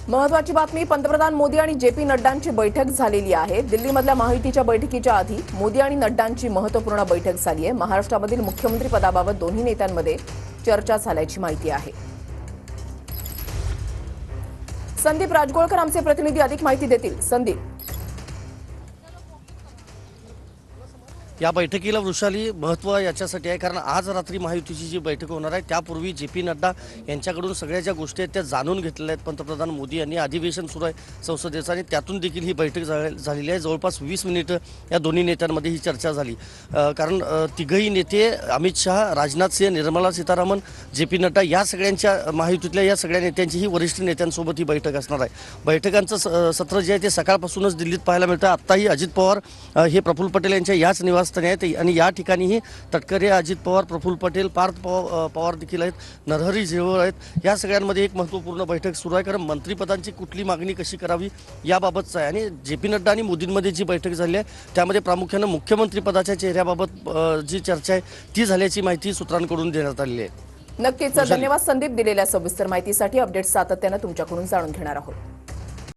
महत्त्वाची बातमी, पंतप्रधान मोदी आणि जे पी नड्डांची बैठक झालेली आहे। दिल्लीमधल्या महायुतीच्या बैठकीच्या आधी मोदी आणि नड्डांची महत्त्वपूर्ण बैठक झाली आहे। महाराष्ट्रामधील मुख्यमंत्री पदाबाबत दोन्ही नेत्यांमध्ये चर्चा झाल्याची माहिती आहे। संदीप राजगोळकर आमचे प्रतिनिधी अधिक माहिती देतील। संदीप, या बैठकीला वृषाली महत्त्व याच्यासाठी आहे कारण आज रात्री महायुतीची जी बैठक होणार आहे त्यापूर्वी जे पी नड्डा यांच्याकडून सगळ्या ज्या गोष्टी आहेत त्या जाणून घेतलेल्या आहेत पंतप्रधान मोदी यांनी। अधिवेशन सुरू आहे संसदेचं आणि त्यातून देखील ही बैठक झालेली आहे। जवळपास 20 मिनिटं या दोन्ही नेत्यांमध्ये ही चर्चा झाली कारण तिघही नेते अमित शहा, राजनाथ सिंह, निर्मला सीतारामन, जे पी नड्डा या सगळ्यांच्या महायुतीतल्या या सगळ्या नेत्यांची ही वरिष्ठ नेत्यांसोबत ही बैठक असणार आहे। बैठकांचं सत्र जे आहे ते सकाळपासूनच दिल्लीत पाहायला मिळतं। आत्ताही अजित पवार हे प्रफुल्ल पटेल यांच्या याच निवासस्थानी आहेत आणि या ठिकाणीही तटकरे, अजित पवार, प्रफुल्ल पटेल, पार्थ पवार देखील आहेत, नरहरी झिरवळ आहेत। या सगळ्यांमध्ये एक महत्त्वपूर्ण बैठक सुरू आहे कारण मंत्रिपदांची कुठली मागणी कशी करावी याबाबतच आहे। आणि जे पी नड्डा आणि मोदींमध्ये जी बैठक झाली आहे त्यामध्ये प्रामुख्यानं मुख्यमंत्री पदाच्या चेहऱ्याबाबत जी चर्चा आहे ती झाल्याची माहिती सूत्रांकडून देण्यात आलेली आहे। नक्कीच धन्यवाद संदीप, दिलेल्या सविस्तर माहितीसाठी। अपडेट्स सातत्याने तुमच्याकडून जाणून घेणार आहोत।